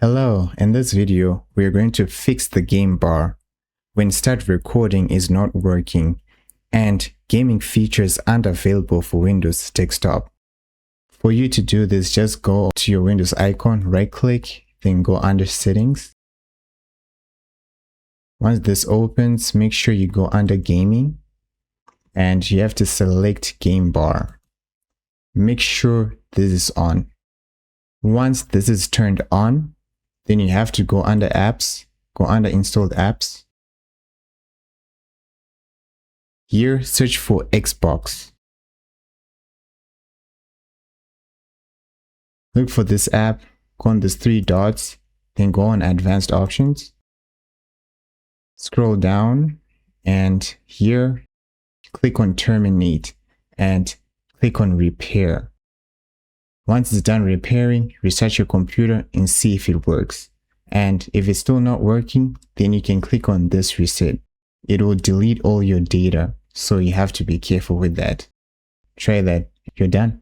Hello, in this video, we are going to fix the game bar when start recording is not working and gaming features aren't available for Windows desktop. For you to do this, just go to your Windows icon, right click, then go under settings. Once this opens, make sure you go under gaming and you have to select game bar. Make sure this is on. Once this is turned on, then you have to go under apps, go under installed apps. Here, search for Xbox. Look for this app, go on these three dots, then go on advanced options. Scroll down and here, click on terminate and click on repair. Once it's done repairing, restart your computer and see if it works. And if it's still not working, then you can click on this reset. It will delete all your data, so you have to be careful with that. Try that. You're done.